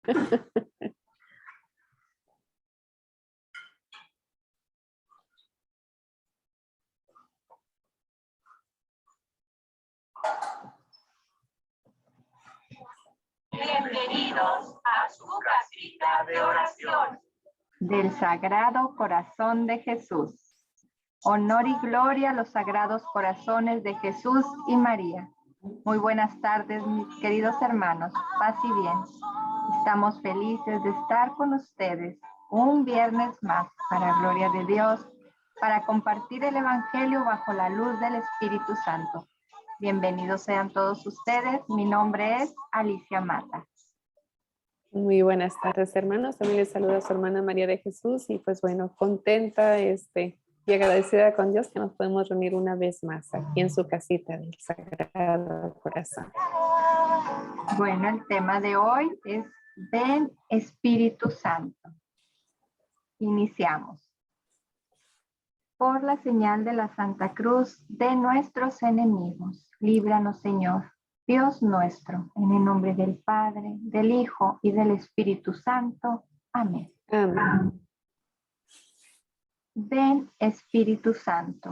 Bienvenidos a su casita de oración. Del Sagrado Corazón de Jesús. Honor y gloria a los sagrados corazones de Jesús y María. Muy buenas tardes, mis queridos hermanos. Paz y bien. Estamos felices de estar con ustedes un viernes más, para gloria de Dios, para compartir el Evangelio bajo la luz del Espíritu Santo. Bienvenidos sean todos ustedes. Mi nombre es Alicia Mata. Muy buenas tardes, hermanos. También les saluda a su hermana María de Jesús y pues bueno, contenta y agradecida con Dios que nos podemos reunir una vez más aquí en su casita del Sagrado Corazón. Bueno, el tema de hoy es Ven Espíritu Santo. Iniciamos. Por la señal de la Santa Cruz de nuestros enemigos, líbranos, Señor, Dios nuestro, en el nombre del Padre, del Hijo y del Espíritu Santo. Amén. Amén. Ven Espíritu Santo.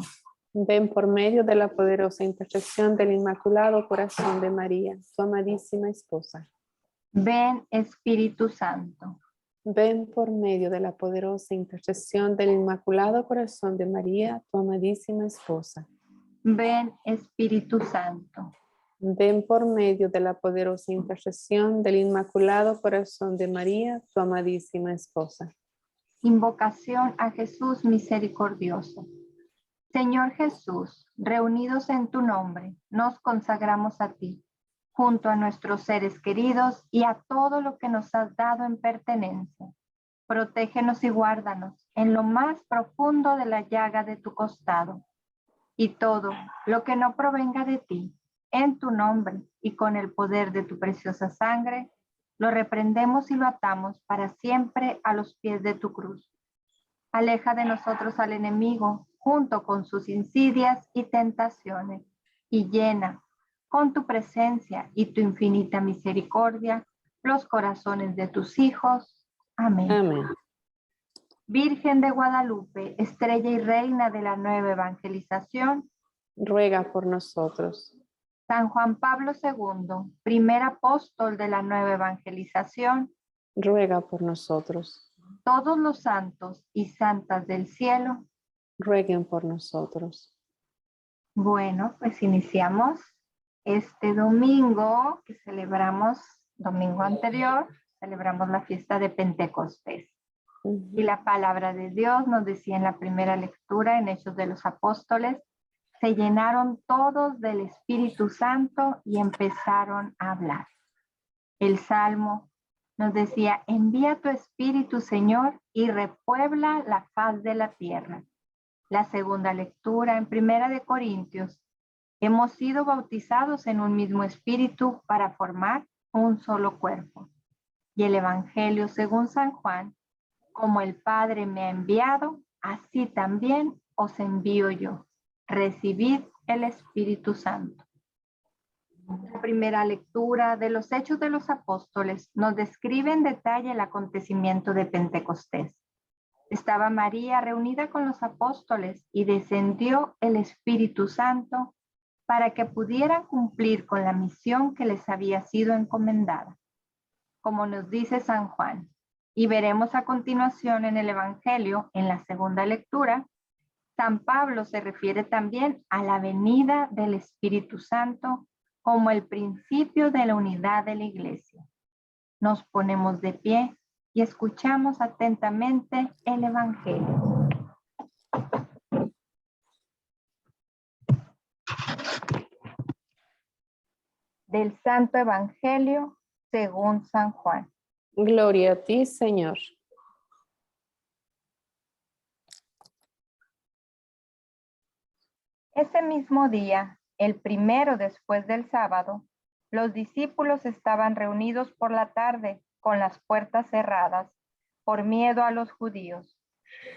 Ven por medio de la poderosa intercesión del Inmaculado Corazón de María, su amadísima esposa. Ven Espíritu Santo. Ven por medio de la poderosa intercesión del Inmaculado Corazón de María, tu amadísima esposa. Ven Espíritu Santo. Ven por medio de la poderosa intercesión del Inmaculado Corazón de María, tu amadísima esposa. Invocación a Jesús misericordioso. Señor Jesús, reunidos en tu nombre, nos consagramos a ti, junto a nuestros seres queridos y a todo lo que nos has dado en pertenencia. Protégenos y guárdanos en lo más profundo de la llaga de tu costado. Y todo lo que no provenga de ti, en tu nombre y con el poder de tu preciosa sangre, lo reprendemos y lo atamos para siempre a los pies de tu cruz. Aleja de nosotros al enemigo, junto con sus insidias y tentaciones, y llena con tu presencia y tu infinita misericordia los corazones de tus hijos. Amén. Amén. Virgen de Guadalupe, estrella y reina de la nueva evangelización, Ruega por nosotros. San Juan Pablo II, primer apóstol de la nueva evangelización, Ruega por nosotros. todos los santos y santas del cielo. Rueguen por nosotros. Bueno, pues iniciamos este domingo que celebramos, domingo anterior, celebramos la fiesta de Pentecostés. Y la palabra de Dios nos decía en la primera lectura, en Hechos de los Apóstoles, se llenaron todos del Espíritu Santo y empezaron a hablar. El Salmo nos decía, envía tu Espíritu, Señor, y repuebla la faz de la tierra. La segunda lectura en Primera de Corintios, hemos sido bautizados en un mismo espíritu para formar un solo cuerpo. Y el Evangelio según San Juan, como el Padre me ha enviado, así también os envío yo. Recibid el Espíritu Santo. La primera lectura de los Hechos de los Apóstoles nos describe en detalle el acontecimiento de Pentecostés. Estaba María reunida con los apóstoles y descendió el Espíritu Santo para que pudieran cumplir con la misión que les había sido encomendada. Como nos dice San Juan, y veremos a continuación en el Evangelio, en la segunda lectura, San Pablo se refiere también a la venida del Espíritu Santo como el principio de la unidad de la Iglesia. Nos ponemos de pie y escuchamos atentamente el Evangelio. Del Santo Evangelio según San Juan. Gloria a ti, Señor. Ese mismo día, el primero después del sábado, los discípulos estaban reunidos por la tarde con las puertas cerradas por miedo a los judíos.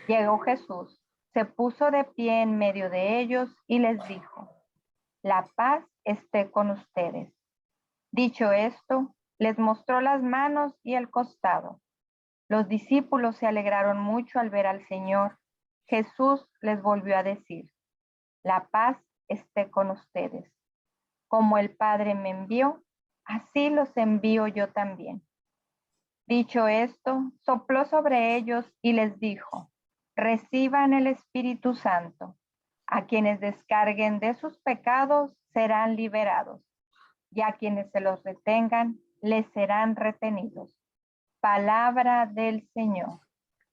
Llegó Jesús, se puso de pie en medio de ellos y les dijo, la paz esté con ustedes. Dicho esto, Les mostró las manos y el costado. Los discípulos se alegraron mucho al ver al Señor. Jesús les volvió a decir: la paz esté con ustedes. Como el Padre me envió, así los envío yo también. Dicho esto, sopló sobre ellos y les dijo: reciban el Espíritu Santo. A quienes descarguen de sus pecados serán liberados, y a quienes se los retengan les serán retenidos. Palabra del Señor.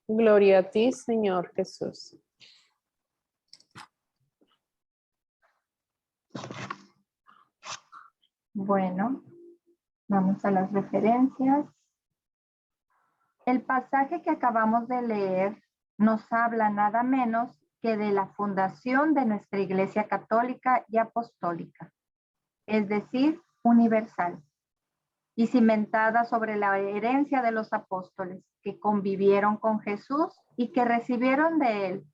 Gloria a ti, Señor Jesús. Bueno, vamos a las referencias. El pasaje que acabamos de leer nos habla nada menos que de la fundación de nuestra Iglesia Católica y Apostólica, es decir, universal, y cimentada sobre la herencia de los apóstoles que convivieron con Jesús y que recibieron de él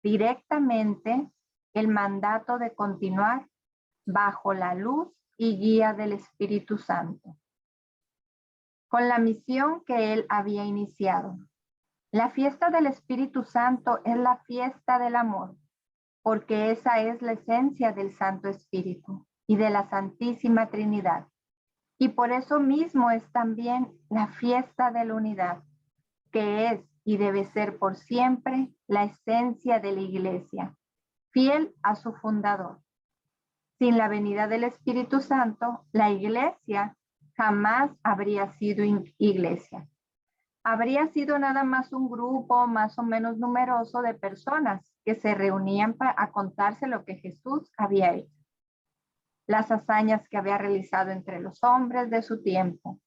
directamente el mandato de continuar bajo la luz y guía del Espíritu Santo, con la misión que él había iniciado. La fiesta del Espíritu Santo es la fiesta del amor, porque esa es la esencia del Santo Espíritu y de la Santísima Trinidad. Y por eso mismo es también la fiesta de la unidad, que es y debe ser por siempre la esencia de la Iglesia, fiel a su fundador. Sin la venida del Espíritu Santo, la Iglesia jamás habría sido iglesia. Habría sido nada más un grupo más o menos numeroso de personas que se reunían a contarse lo que Jesús había hecho, las hazañas que había realizado entre los hombres de su tiempo,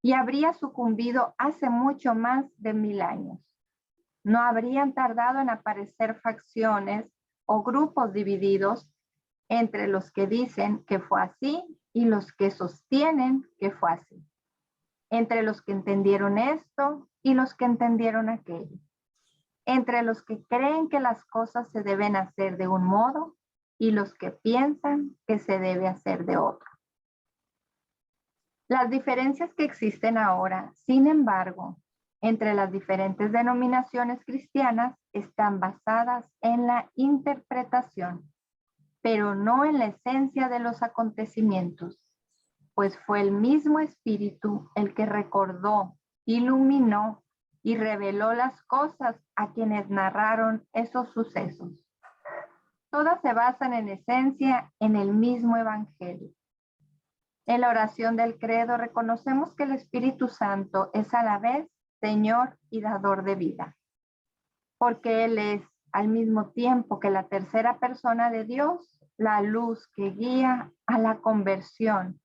y habría sucumbido hace mucho más de 1000 años. No habrían tardado en aparecer facciones o grupos divididos entre los que dicen que fue así y los que sostienen que fue así, entre los que entendieron esto y los que entendieron aquello, entre los que creen que las cosas se deben hacer de un modo y los que piensan que se debe hacer de otro. Las diferencias que existen ahora, sin embargo, entre las diferentes denominaciones cristianas están basadas en la interpretación, pero no en la esencia de los acontecimientos, pues fue el mismo Espíritu el que recordó, iluminó y reveló las cosas a quienes narraron esos sucesos. Todas se basan en esencia en el mismo Evangelio. En la oración del credo reconocemos que el Espíritu Santo es a la vez Señor y dador de vida, porque Él es al mismo tiempo que la tercera persona de Dios, la luz que guía a la conversión,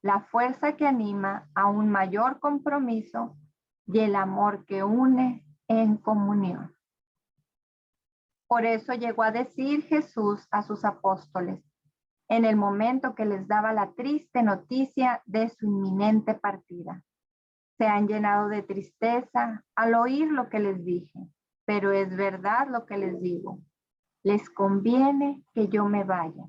la fuerza que anima a un mayor compromiso y el amor que une en comunión. Por eso llegó a decir Jesús a sus apóstoles, en el momento que les daba la triste noticia de su inminente partida: se han llenado de tristeza al oír lo que les dije, pero es verdad lo que les digo. Les conviene que yo me vaya,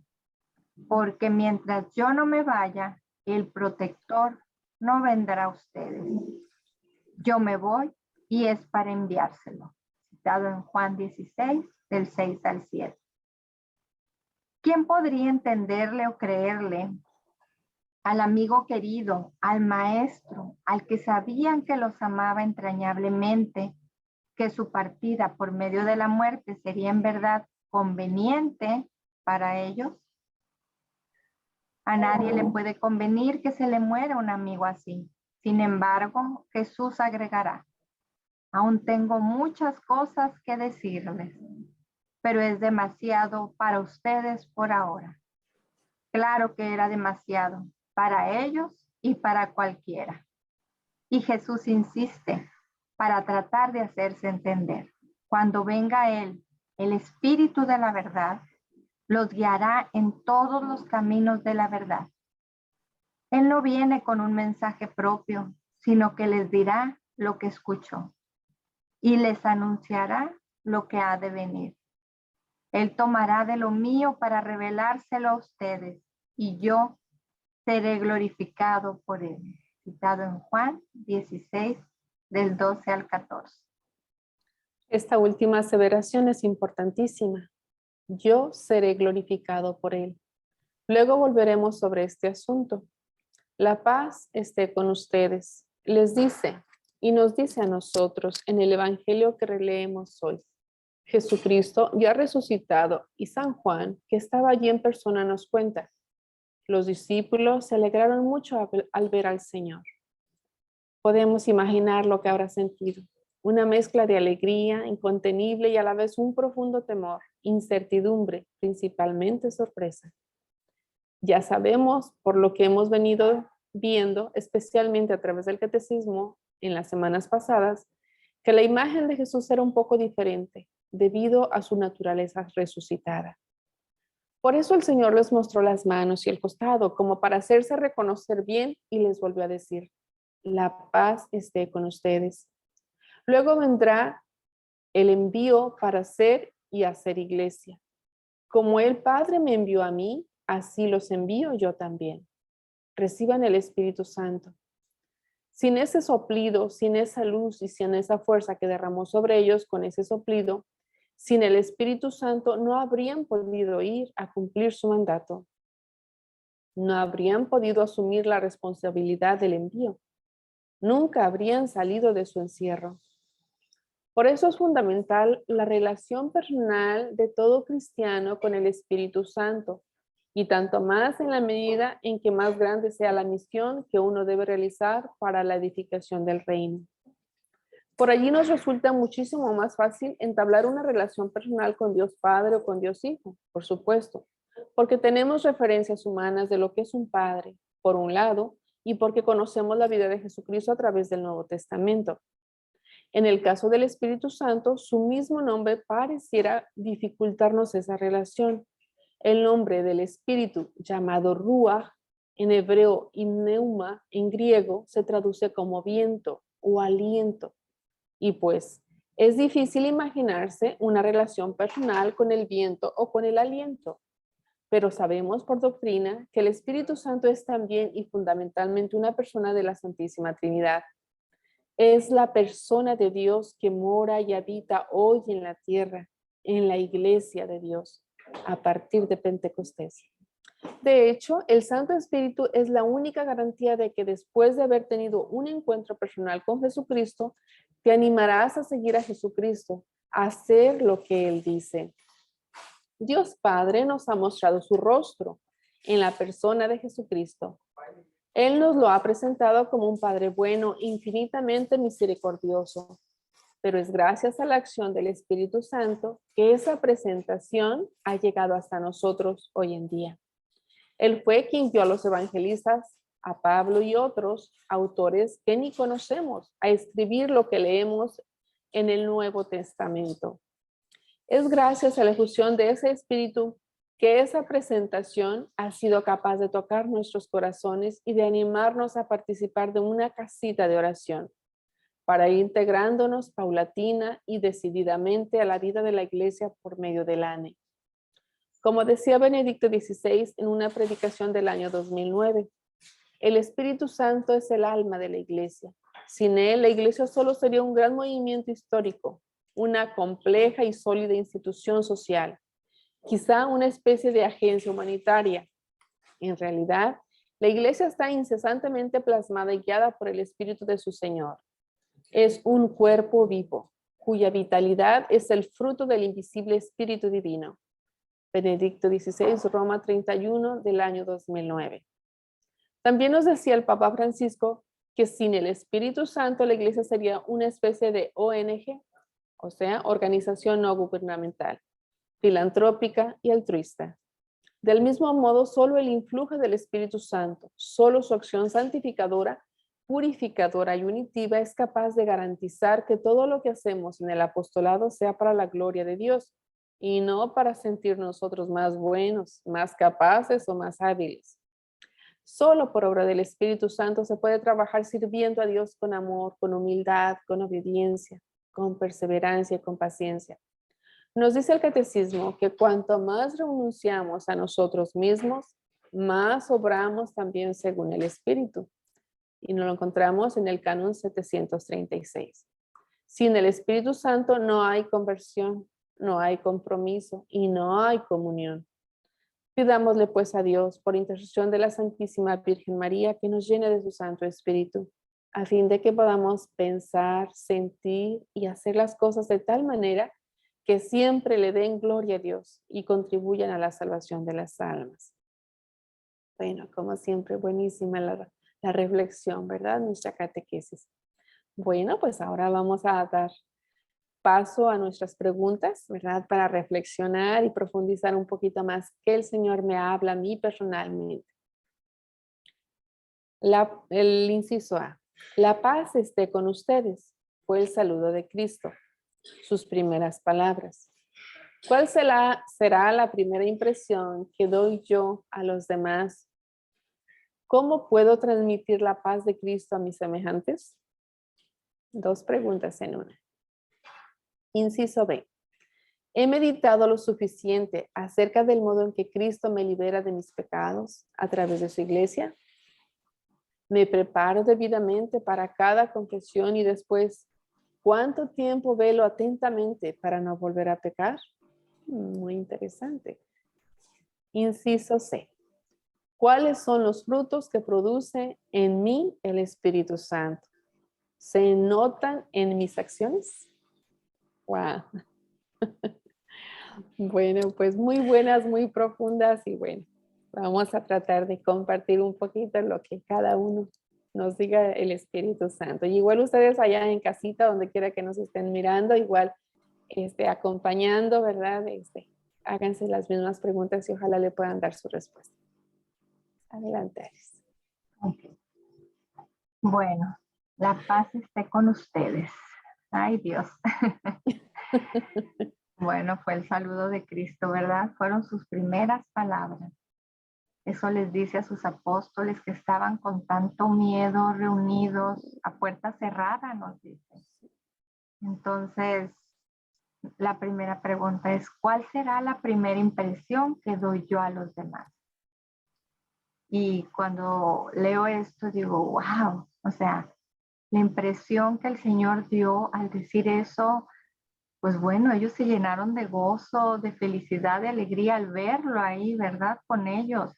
porque mientras yo no me vaya, el protector no vendrá a ustedes. Yo me voy y es para enviárselo. Citado en Juan 16, del 6 al 7. ¿Quién podría entenderle o creerle al amigo querido, al maestro, al que sabían que los amaba entrañablemente, que su partida por medio de la muerte sería en verdad conveniente para ellos? A nadie le puede convenir que se le muera un amigo así. Sin embargo, Jesús agregará: aún tengo muchas cosas que decirles, pero es demasiado para ustedes por ahora. Claro que era demasiado para ellos y para cualquiera. Y Jesús insiste para tratar de hacerse entender. Cuando venga Él, el Espíritu de la verdad, los guiará en todos los caminos de la verdad. Él no viene con un mensaje propio, sino que les dirá lo que escuchó y les anunciará lo que ha de venir. Él tomará de lo mío para revelárselo a ustedes y yo seré glorificado por él. citado en Juan 16, del 12 al 14. Esta última aseveración es importantísima. Yo seré glorificado por él. Luego volveremos sobre este asunto. La paz esté con ustedes. Les dice y nos dice a nosotros en el evangelio que releemos hoy. Jesucristo ya resucitado y San Juan, que estaba allí en persona, nos cuenta. Los discípulos se alegraron mucho al ver al Señor. Podemos imaginar lo que habrá sentido. Una mezcla de alegría incontenible y a la vez un profundo temor, incertidumbre, principalmente sorpresa. Ya sabemos, por lo que hemos venido viendo, especialmente a través del catecismo en las semanas pasadas, que la imagen de Jesús era un poco diferente debido a su naturaleza resucitada. Por eso el Señor les mostró las manos y el costado, como para hacerse reconocer bien, y les volvió a decir, la paz esté con ustedes. Luego vendrá el envío para hacer y hacer iglesia. Como el Padre me envió a mí, así los envío yo también. Reciban el Espíritu Santo. Sin ese soplido, sin esa luz y sin esa fuerza que derramó sobre ellos con ese soplido, sin el Espíritu Santo no habrían podido ir a cumplir su mandato. No habrían podido asumir la responsabilidad del envío. Nunca habrían salido de su encierro. Por eso es fundamental la relación personal de todo cristiano con el Espíritu Santo, y tanto más en la medida en que más grande sea la misión que uno debe realizar para la edificación del reino. Por allí nos resulta muchísimo más fácil entablar una relación personal con Dios Padre o con Dios Hijo, por supuesto, porque tenemos referencias humanas de lo que es un padre, por un lado, y porque conocemos la vida de Jesucristo a través del Nuevo Testamento. En el caso del Espíritu Santo, su mismo nombre pareciera dificultarnos esa relación. El nombre del Espíritu, llamado Ruach, en hebreo y Pneuma, en griego, se traduce como viento o aliento. Y pues, es difícil imaginarse una relación personal con el viento o con el aliento. Pero sabemos por doctrina que el Espíritu Santo es también y fundamentalmente una persona de la Santísima Trinidad. Es la persona de Dios que mora y habita hoy en la tierra, en la iglesia de Dios, a partir de Pentecostés. De hecho, el Santo Espíritu es la única garantía de que después de haber tenido un encuentro personal con Jesucristo, te animarás a seguir a Jesucristo, a hacer lo que Él dice. Dios Padre nos ha mostrado su rostro en la persona de Jesucristo. Él nos lo ha presentado como un Padre bueno, infinitamente misericordioso. Pero es gracias a la acción del Espíritu Santo que esa presentación ha llegado hasta nosotros hoy en día. Él fue quien guió a los evangelistas, a Pablo y otros autores que ni conocemos, a escribir lo que leemos en el Nuevo Testamento. Es gracias a la efusión de ese Espíritu que esa presentación ha sido capaz de tocar nuestros corazones y de animarnos a participar de una casita de oración, para ir integrándonos paulatina y decididamente a la vida de la iglesia por medio del ANE. Como decía Benedicto XVI en una predicación del año 2009, el Espíritu Santo es el alma de la iglesia. Sin él, la iglesia solo sería un gran movimiento histórico, una compleja y sólida institución social, quizá una especie de agencia humanitaria. En realidad, la iglesia está incesantemente plasmada y guiada por el Espíritu de su Señor. Es un cuerpo vivo, cuya vitalidad es el fruto del invisible Espíritu Divino. Benedicto XVI, Roma 31, del año 2009. También nos decía el Papa Francisco que sin el Espíritu Santo la iglesia sería una especie de ONG, o sea, organización no gubernamental, filantrópica y altruista. Del mismo modo, solo el influjo del Espíritu Santo, solo su acción santificadora, purificadora y unitiva es capaz de garantizar que todo lo que hacemos en el apostolado sea para la gloria de Dios y no para sentir nosotros más buenos, más capaces o más hábiles. Solo por obra del Espíritu Santo se puede trabajar sirviendo a Dios con amor, con humildad, con obediencia, con perseverancia y con paciencia. Nos dice el catecismo que cuanto más renunciamos a nosotros mismos, más obramos también según el Espíritu. y nos lo encontramos en el canon 736. Sin el Espíritu Santo no hay conversión, no hay compromiso y no hay comunión. Pidámosle pues a Dios, por intercesión de la Santísima Virgen María, que nos llene de su Santo Espíritu, a fin de que podamos pensar, sentir y hacer las cosas de tal manera que siempre le den gloria a Dios y contribuyan a la salvación de las almas. Bueno, como siempre, buenísima la reflexión, ¿verdad? Nuestra catequesis. Bueno, pues ahora vamos a dar paso a nuestras preguntas, ¿verdad? Para reflexionar y profundizar un poquito más qué el Señor me habla a mí personalmente. El inciso A. La paz esté con ustedes. Fue el saludo de Cristo. Sus primeras palabras. ¿Cuál será la primera impresión que doy yo a los demás? ¿Cómo puedo transmitir la paz de Cristo a mis semejantes? Dos preguntas en una. Inciso B. ¿He meditado lo suficiente acerca del modo en que Cristo me libera de mis pecados a través de su iglesia? ¿Me preparo debidamente para cada confesión y después, cuánto tiempo velo atentamente para no volver a pecar? Muy interesante. Inciso C. ¿Cuáles son los frutos que produce en mí el Espíritu Santo? ¿Se notan en mis acciones? Wow. Bueno, pues muy buenas, muy profundas y bueno, vamos a tratar de compartir un poquito lo que cada uno nos diga el Espíritu Santo. Y igual ustedes allá en casita, donde quiera que nos estén mirando, igual acompañando, ¿verdad? Háganse las mismas preguntas y ojalá le puedan dar su respuesta. Adelante, Alice. Okay. Bueno, la paz esté con ustedes. Ay, Dios. Bueno, fue el saludo de Cristo, ¿verdad? Fueron sus primeras palabras. Eso les dice a sus apóstoles que estaban con tanto miedo reunidos a puerta cerrada, nos dice. Entonces, la primera pregunta es, ¿cuál será la primera impresión que doy yo a los demás? Y cuando leo esto digo, wow, o sea, la impresión que el Señor dio al decir eso, pues bueno, ellos se llenaron de gozo, de felicidad, de alegría al verlo ahí, ¿verdad? Con ellos.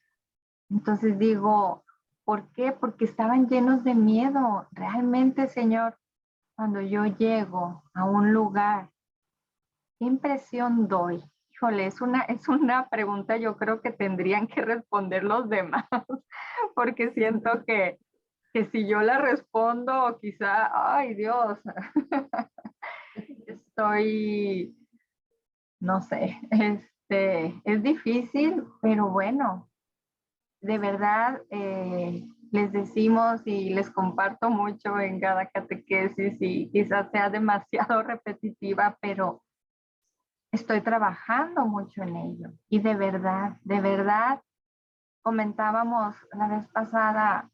Entonces digo, ¿por qué? Porque estaban llenos de miedo. Realmente, Señor, cuando yo llego a un lugar, ¿qué impresión doy? Híjole, es una pregunta yo creo que tendrían que responder los demás, porque siento que si yo la respondo, quizá, ay Dios, estoy, no sé, es difícil, pero bueno, de verdad les decimos y les comparto mucho en cada catequesis y quizás sea demasiado repetitiva, pero estoy trabajando mucho en ello. Y de verdad, comentábamos la vez pasada,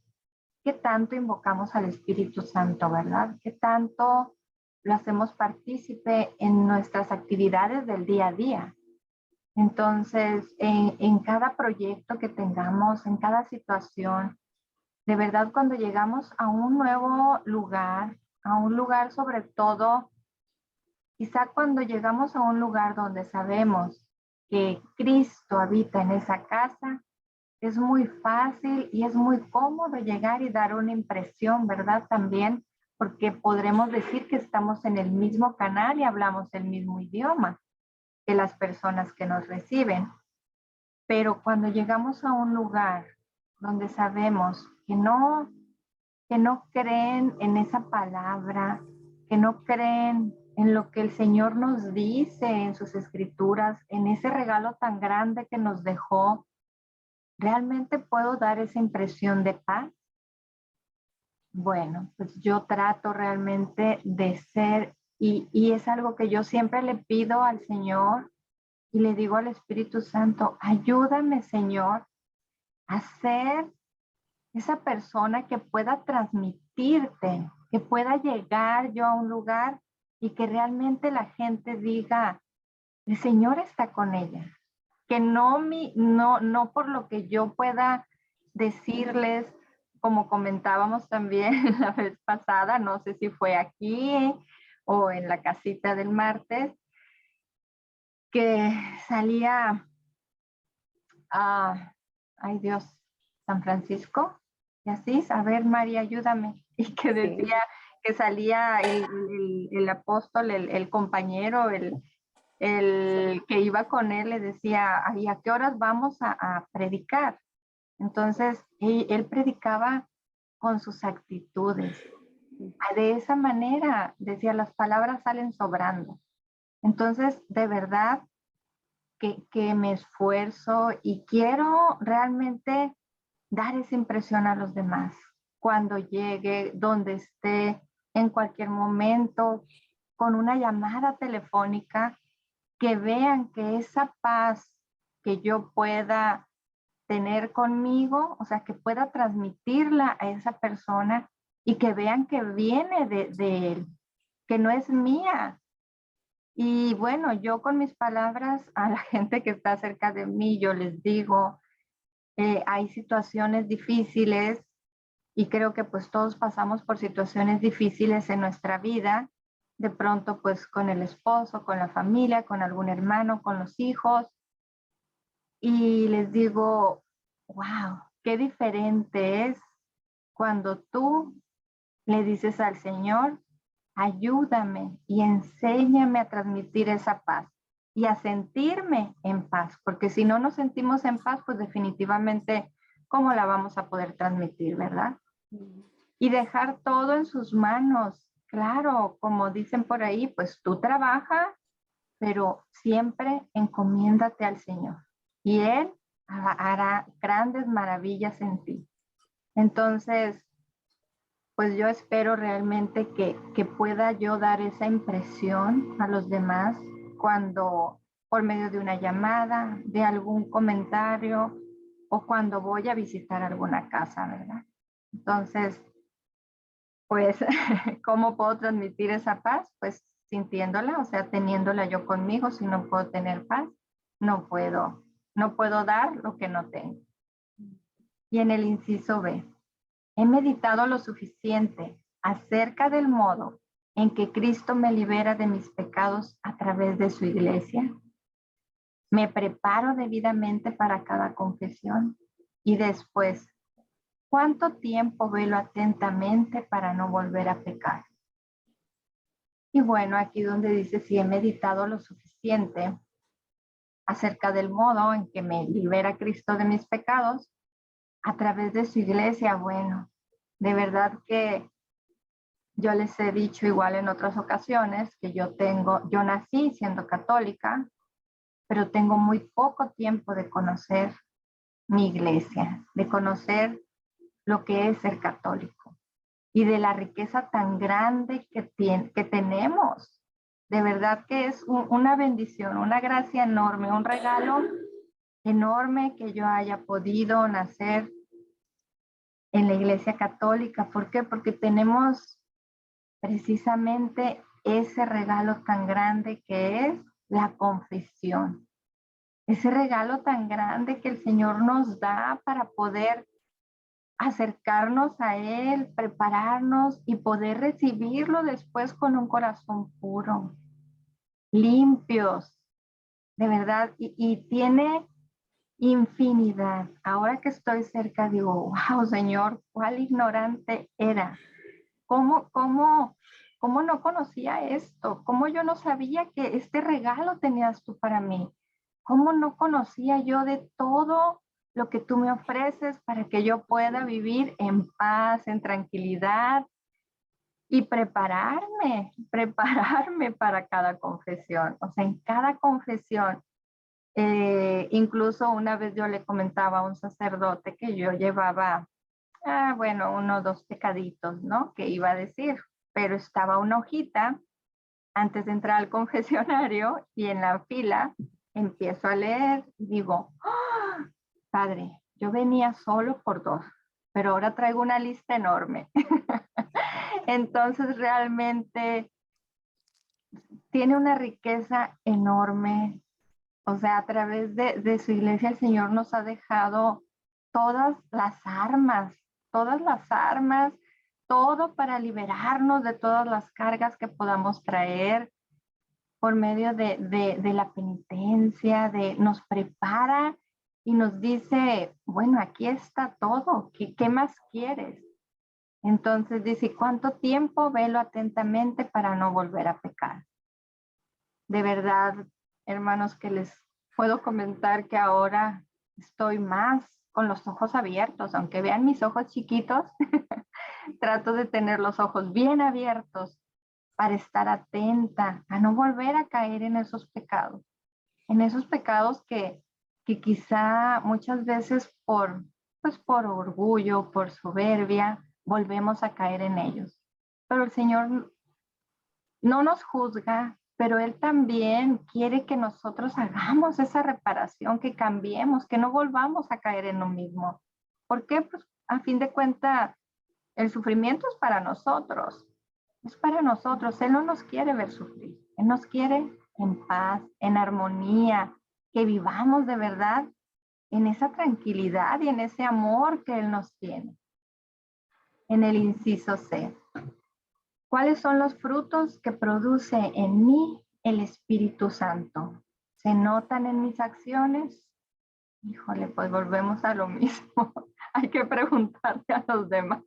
qué tanto invocamos al Espíritu Santo, ¿verdad? Qué tanto lo hacemos partícipe en nuestras actividades del día a día. Entonces, en cada proyecto que tengamos, en cada situación, de verdad cuando llegamos a un nuevo lugar, a un lugar sobre todo, quizá cuando llegamos a un lugar donde sabemos que Cristo habita en esa casa, es muy fácil y es muy cómodo llegar y dar una impresión, ¿verdad? También porque podremos decir que estamos en el mismo canal y hablamos el mismo idioma que las personas que nos reciben. Pero cuando llegamos a un lugar donde sabemos que no creen en esa palabra, que no creen en lo que el Señor nos dice en sus escrituras, en ese regalo tan grande que nos dejó, ¿realmente puedo dar esa impresión de paz? Bueno, pues yo trato realmente de ser, y es algo que yo siempre le pido al Señor y le digo al Espíritu Santo, ayúdame, Señor, a ser esa persona que pueda transmitirte, que pueda llegar yo a un lugar y que realmente la gente diga, el Señor está con ella. Que no por lo que yo pueda decirles, como comentábamos también la vez pasada, no sé si fue aquí o en la casita del martes, que salía, ay Dios, San Francisco, y así, a ver María, ayúdame, y que decía que salía el apóstol, el compañero, el que iba con él, le decía, ¿y a qué horas vamos a predicar? Entonces, él predicaba con sus actitudes. De esa manera, decía, las palabras salen sobrando. Entonces, de verdad que me esfuerzo y quiero realmente dar esa impresión a los demás. Cuando llegue, donde esté, en cualquier momento, con una llamada telefónica, que vean que esa paz que yo pueda tener conmigo, o sea, que pueda transmitirla a esa persona y que vean que viene de él, que no es mía. Y bueno, yo con mis palabras a la gente que está cerca de mí, yo les digo, hay situaciones difíciles y creo que pues todos pasamos por situaciones difíciles en nuestra vida, de pronto pues con el esposo, con la familia, con algún hermano, con los hijos, y les digo, wow, qué diferente es cuando tú le dices al Señor, ayúdame y enséñame a transmitir esa paz y a sentirme en paz, porque si no nos sentimos en paz, pues definitivamente, ¿cómo la vamos a poder transmitir, verdad? Y dejar todo en sus manos. Claro, como dicen por ahí, pues tú trabaja, pero siempre encomiéndate al Señor y Él hará grandes maravillas en ti. Entonces, pues yo espero realmente que pueda yo dar esa impresión a los demás cuando por medio de una llamada, de algún comentario o cuando voy a visitar alguna casa, ¿verdad? Entonces, pues, ¿cómo puedo transmitir esa paz? Pues sintiéndola, o sea, teniéndola yo conmigo. Si no puedo tener paz, no puedo dar lo que no tengo. Y en el inciso B, he meditado lo suficiente acerca del modo en que Cristo me libera de mis pecados a través de su iglesia. Me preparo debidamente para cada confesión y después, ¿cuánto tiempo velo atentamente para no volver a pecar? Y bueno, aquí donde dice si he meditado lo suficiente acerca del modo en que me libera Cristo de mis pecados a través de su iglesia, bueno, de verdad que yo les he dicho igual en otras ocasiones que yo nací siendo católica, pero tengo muy poco tiempo de conocer mi iglesia, de conocer lo que es ser católico y de la riqueza tan grande que tenemos. De verdad que es una bendición, una gracia enorme, un regalo enorme que yo haya podido nacer en la iglesia católica. ¿Por qué? Porque tenemos precisamente ese regalo tan grande que es la confesión. Ese regalo tan grande que el Señor nos da para poder acercarnos a Él, prepararnos y poder recibirlo después con un corazón puro, limpios, de verdad, y tiene infinidad. Ahora que estoy cerca, digo, wow, Señor, cuál ignorante era. ¿Cómo no conocía esto? ¿Cómo yo no sabía que este regalo tenías tú para mí? ¿Cómo no conocía yo de todo lo que tú me ofreces para que yo pueda vivir en paz, en tranquilidad y prepararme para cada confesión? O sea, en cada confesión, incluso una vez yo le comentaba a un sacerdote que yo llevaba, bueno, 1 o 2 pecaditos, ¿no? Que iba a decir, pero estaba una hojita antes de entrar al confesionario y en la fila empiezo a leer, digo, ¡oh, Padre, yo venía solo por 2, pero ahora traigo una lista enorme. Entonces realmente tiene una riqueza enorme. O sea, a través de su iglesia el Señor nos ha dejado todas las armas todas las armas, todo para liberarnos de todas las cargas que podamos traer por medio de la penitencia, nos prepara y nos dice, bueno, aquí está todo, ¿qué más quieres? Entonces dice, ¿cuánto tiempo? Velo atentamente para no volver a pecar. De verdad, hermanos, que les puedo comentar que ahora estoy más con los ojos abiertos, aunque vean mis ojos chiquitos, trato de tener los ojos bien abiertos para estar atenta, a no volver a caer en esos pecados que quizá muchas veces pues por orgullo, por soberbia, volvemos a caer en ellos. Pero el Señor no nos juzga, pero Él también quiere que nosotros hagamos esa reparación, que cambiemos, que no volvamos a caer en lo mismo. ¿Por qué? Pues a fin de cuentas, el sufrimiento es para nosotros. Es para nosotros. Él no nos quiere ver sufrir. Él nos quiere en paz, en armonía, que vivamos de verdad en esa tranquilidad y en ese amor que Él nos tiene. En el inciso C. ¿Cuáles son los frutos que produce en mí el Espíritu Santo? ¿Se notan en mis acciones? Híjole, pues volvemos a lo mismo. Hay que preguntarle a los demás.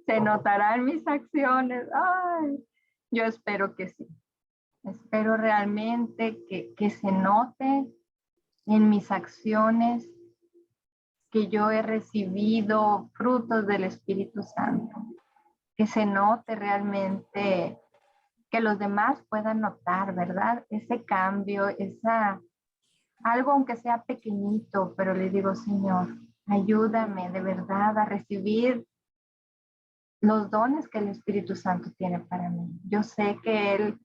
¿Se notarán mis acciones? Ay, yo espero que sí. Espero realmente que se note en mis acciones que yo he recibido frutos del Espíritu Santo. Que se note realmente, que los demás puedan notar, ¿verdad? Ese cambio, algo aunque sea pequeñito, pero le digo, Señor, ayúdame de verdad a recibir los dones que el Espíritu Santo tiene para mí. Yo sé que Él,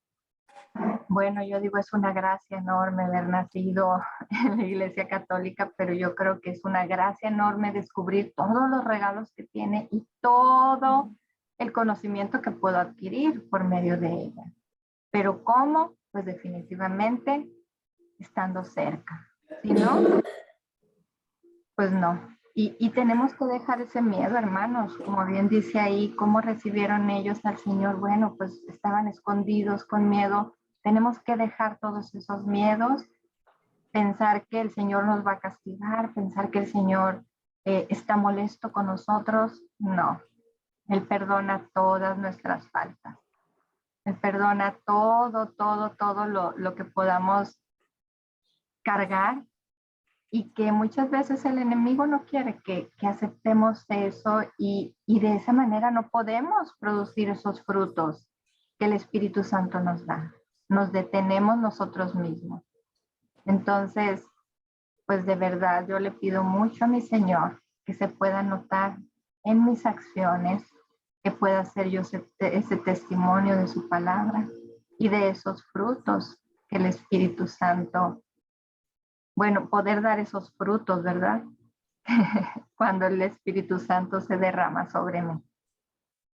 bueno, yo digo, es una gracia enorme haber nacido en la Iglesia Católica, pero yo creo que es una gracia enorme descubrir todos los regalos que tiene y todo el conocimiento que puedo adquirir por medio de ella. Pero ¿cómo? Pues definitivamente estando cerca. Si no, pues no. Y tenemos que dejar ese miedo, hermanos. Como bien dice ahí, ¿cómo recibieron ellos al Señor? Bueno, pues estaban escondidos con miedo. Tenemos que dejar todos esos miedos, pensar que el Señor nos va a castigar, pensar que el Señor está molesto con nosotros. No, Él perdona todas nuestras faltas. Él perdona todo lo que podamos cargar y que muchas veces el enemigo no quiere que aceptemos eso y de esa manera no podemos producir esos frutos que el Espíritu Santo nos da. Nos detenemos nosotros mismos. Entonces, pues de verdad yo le pido mucho a mi Señor que se pueda notar en mis acciones, que pueda ser yo ese testimonio de su palabra y de esos frutos que el Espíritu Santo, bueno, poder dar esos frutos, ¿verdad? Cuando el Espíritu Santo se derrama sobre mí.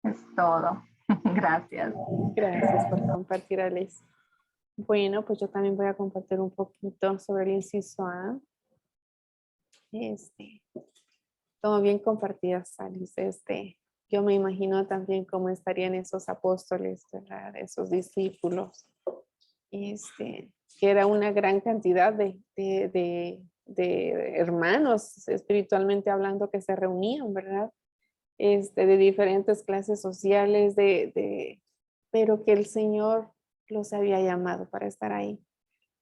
Es todo. Gracias. Gracias por compartir, Alice. Bueno, pues yo también voy a compartir un poquito sobre el inciso A. Todo bien compartidas, Alice. Yo me imagino también cómo estarían esos apóstoles, ¿verdad? Esos discípulos. Que era una gran cantidad de hermanos, espiritualmente hablando, que se reunían, ¿verdad? De diferentes clases sociales, pero que el Señor los había llamado para estar ahí.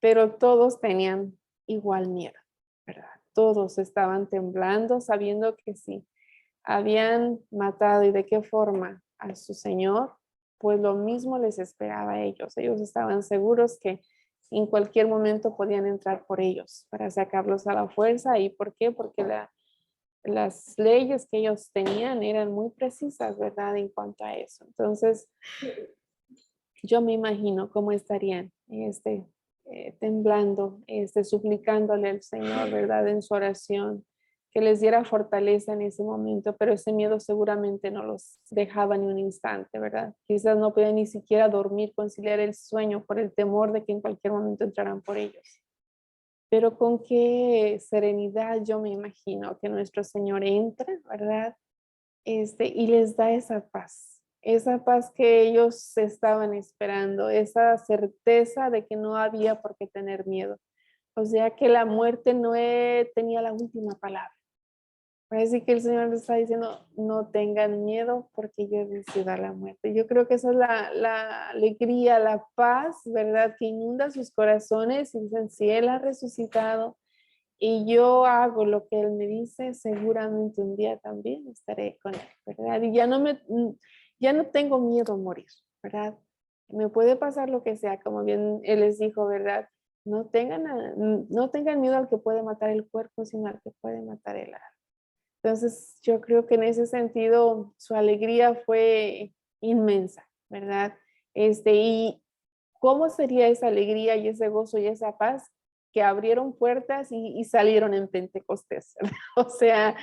Pero todos tenían igual miedo, ¿verdad? Todos estaban temblando, sabiendo que si habían matado y de qué forma a su Señor, pues lo mismo les esperaba a ellos. Ellos estaban seguros que en cualquier momento podían entrar por ellos para sacarlos a la fuerza. ¿Y por qué? Porque las leyes que ellos tenían eran muy precisas, ¿verdad? En cuanto a eso. Entonces, yo me imagino cómo estarían temblando, suplicándole al Señor, ¿verdad? En su oración, que les diera fortaleza en ese momento, pero ese miedo seguramente no los dejaba ni un instante, ¿verdad? Quizás no podían ni siquiera dormir, conciliar el sueño por el temor de que en cualquier momento entraran por ellos. pero con qué serenidad yo me imagino que nuestro Señor entra, ¿verdad? Y les da esa paz que ellos estaban esperando, esa certeza de que no había por qué tener miedo. O sea que la muerte no tenía la última palabra. Parece que el Señor les está diciendo, no tengan miedo porque yo he vencido a la muerte. Yo creo que esa es la alegría, la paz, ¿verdad? Que inunda sus corazones y dicen, si Él ha resucitado y yo hago lo que Él me dice, seguramente un día también estaré con Él, ¿verdad? Y ya no tengo miedo a morir, ¿verdad? Me puede pasar lo que sea, como bien Él les dijo, ¿verdad? No tengan miedo al que puede matar el cuerpo, sino al que puede matar el alma. Entonces, yo creo que en ese sentido su alegría fue inmensa, ¿verdad? Y cómo sería esa alegría y ese gozo y esa paz que abrieron puertas y salieron en Pentecostés, ¿verdad? O sea,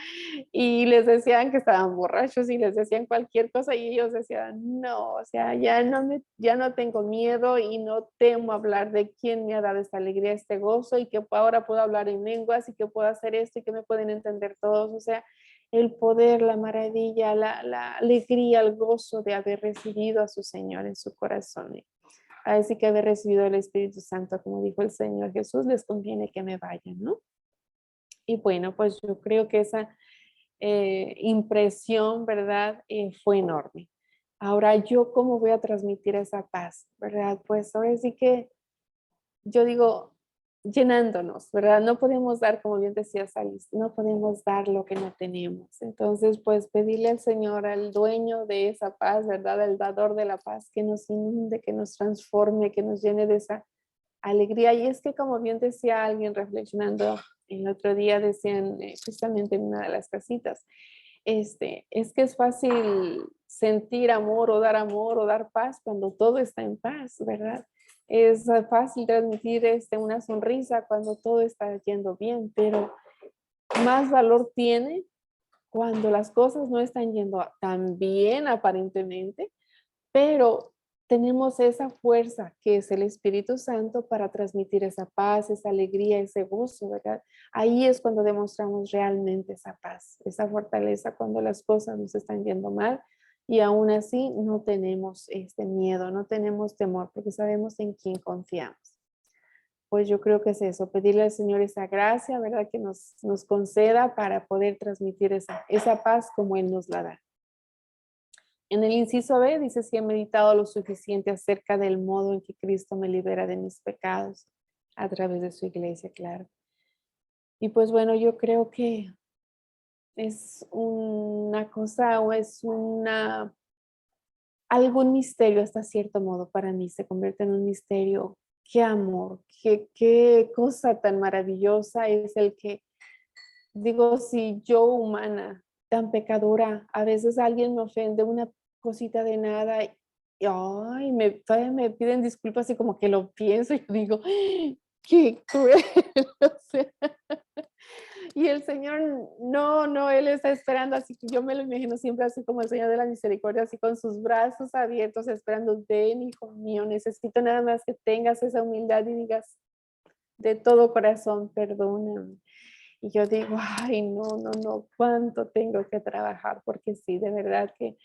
y les decían que estaban borrachos y les decían cualquier cosa y ellos decían, no, o sea, ya no tengo miedo y no temo hablar de quién me ha dado esta alegría, este gozo y que ahora puedo hablar en lenguas y que puedo hacer esto y que me pueden entender todos, o sea, el poder, la maravilla, la alegría, el gozo de haber recibido a su Señor en su corazón. Así que haber recibido el Espíritu Santo, como dijo el Señor Jesús, les conviene que me vayan, ¿no? Y bueno, pues yo creo que esa impresión, ¿verdad? Fue enorme. Ahora, ¿yo cómo voy a transmitir esa paz, verdad? Pues ahora sí que yo digo, llenándonos, ¿verdad? No podemos dar, como bien decía Salis, no podemos dar lo que no tenemos. Entonces, pues pedirle al Señor, al dueño de esa paz, ¿verdad? Al dador de la paz, que nos inunde, que nos transforme, que nos llene de esa alegría. Y es que, como bien decía alguien reflexionando el otro día, decían justamente en una de las casitas, es que es fácil sentir amor o dar paz cuando todo está en paz, ¿verdad? Es fácil transmitir una sonrisa cuando todo está yendo bien, pero más valor tiene cuando las cosas no están yendo tan bien aparentemente, pero tenemos esa fuerza que es el Espíritu Santo para transmitir esa paz, esa alegría, ese gozo, ¿verdad? Ahí es cuando demostramos realmente esa paz, esa fortaleza cuando las cosas nos están yendo mal y aún así no tenemos este miedo, no tenemos temor porque sabemos en quién confiamos. Pues yo creo que es eso, pedirle al Señor esa gracia, ¿verdad? Que nos conceda para poder transmitir esa paz como Él nos la da. En el inciso B dice, si he meditado lo suficiente acerca del modo en que Cristo me libera de mis pecados a través de su iglesia, claro. Y pues bueno, yo creo que es una cosa o es algún misterio hasta cierto modo para mí, se convierte en un misterio. Qué amor, qué cosa tan maravillosa es el que, digo, si yo humana, tan pecadora, a veces alguien me ofende una cosita de nada y ay, todavía me piden disculpas y como que lo pienso y digo, qué cruel, o sea, y el Señor, no, Él está esperando, así que yo me lo imagino siempre así como el Señor de la misericordia, así con sus brazos abiertos, esperando, ven, hijo mío, necesito nada más que tengas esa humildad y digas de todo corazón, perdóname. Y yo digo, ay, no, cuánto tengo que trabajar, porque sí, de verdad que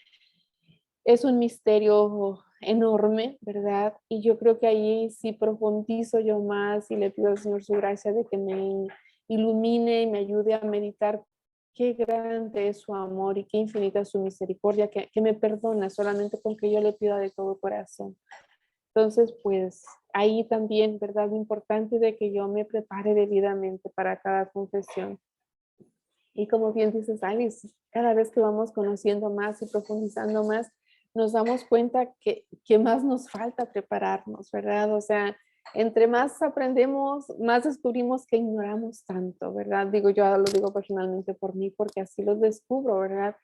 es un misterio enorme, ¿verdad? Y yo creo que ahí sí profundizo yo más y le pido al Señor su gracia de que me ilumine y me ayude a meditar qué grande es su amor y qué infinita es su misericordia, que me perdona solamente con que yo le pida de todo corazón. Entonces, pues ahí también, ¿verdad? Lo importante de que yo me prepare debidamente para cada confesión. Y como bien dices, Alice, cada vez que vamos conociendo más y profundizando más, nos damos cuenta que más nos falta prepararnos, ¿verdad? O sea, entre más aprendemos, más descubrimos que ignoramos tanto, ¿verdad? Digo, yo lo digo personalmente por mí, porque así lo descubro, ¿verdad?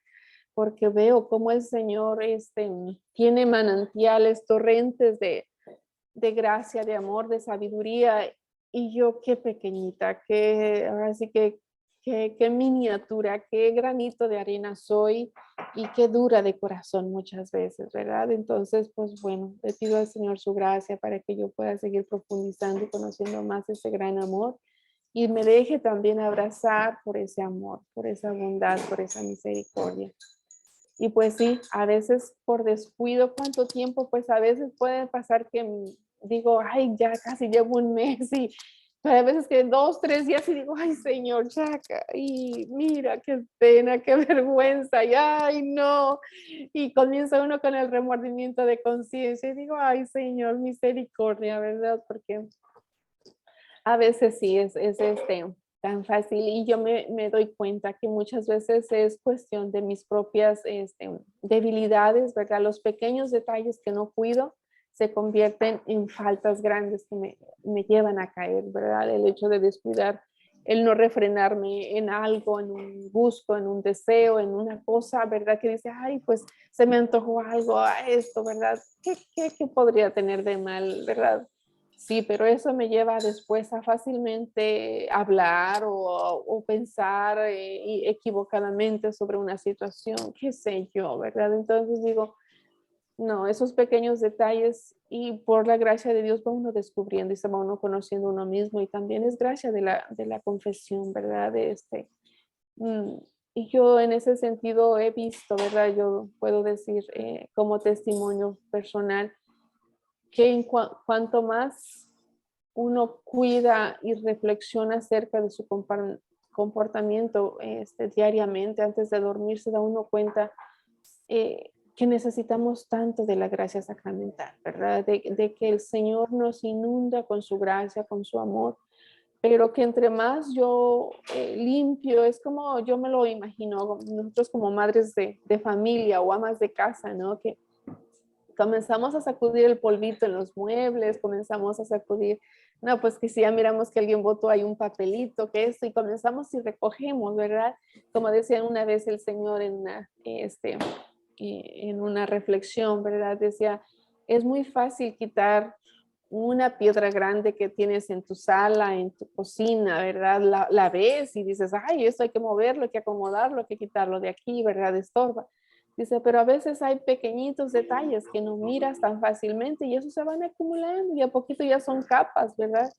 Porque veo cómo el Señor tiene manantiales, torrentes de gracia, de amor, de sabiduría, y yo qué pequeñita, ahora sí que qué miniatura, qué granito de arena soy y qué dura de corazón muchas veces, ¿verdad? Entonces, pues bueno, le pido al Señor su gracia para que yo pueda seguir profundizando y conociendo más ese gran amor y me deje también abrazar por ese amor, por esa bondad, por esa misericordia. Y pues sí, a veces por descuido, ¿cuánto tiempo? Pues a veces puede pasar que digo, ay, ya casi llevo un mes y pero a veces que 2, 3 días y digo, ay, Señor, ya, y mira, qué pena, qué vergüenza, y ay, no. Y comienza uno con el remordimiento de conciencia y digo, ay, Señor, misericordia, ¿verdad? Porque a veces sí es tan fácil y yo me doy cuenta que muchas veces es cuestión de mis propias debilidades, ¿verdad? Los pequeños detalles que no cuido se convierten en faltas grandes que me llevan a caer, ¿verdad? El hecho de descuidar, el no refrenarme en algo, en un gusto, en un deseo, en una cosa, ¿verdad? Que dice, ay, pues se me antojó algo a esto, ¿verdad? ¿Qué podría tener de mal, ¿verdad? Sí, pero eso me lleva después a fácilmente hablar o pensar equivocadamente sobre una situación, qué sé yo, ¿verdad? Entonces digo, no, esos pequeños detalles y por la gracia de Dios va uno descubriendo y se va uno conociendo uno mismo y también es gracia de la confesión, ¿verdad? Mm, y yo en ese sentido he visto, ¿verdad? Yo puedo decir como testimonio personal que cuanto más uno cuida y reflexiona acerca de su comportamiento diariamente antes de dormir, se da uno cuenta que necesitamos tanto de la gracia sacramental, ¿verdad? De que el Señor nos inunda con su gracia, con su amor, pero que entre más yo limpio, es como yo me lo imagino, nosotros como madres de familia o amas de casa, ¿no? Que comenzamos a sacudir el polvito en los muebles, comenzamos a sacudir, no, pues que si ya miramos que alguien botó ahí un papelito, que esto, y comenzamos y recogemos, ¿verdad? Como decía una vez el Señor en una reflexión, ¿verdad? Decía, es muy fácil quitar una piedra grande que tienes en tu sala, en tu cocina, ¿verdad? La ves y dices, ay, esto hay que moverlo, hay que acomodarlo, hay que quitarlo de aquí, ¿verdad? Estorba. Dice, pero a veces hay pequeñitos detalles que no miras tan fácilmente y eso se van acumulando y a poquito ya son capas, ¿verdad?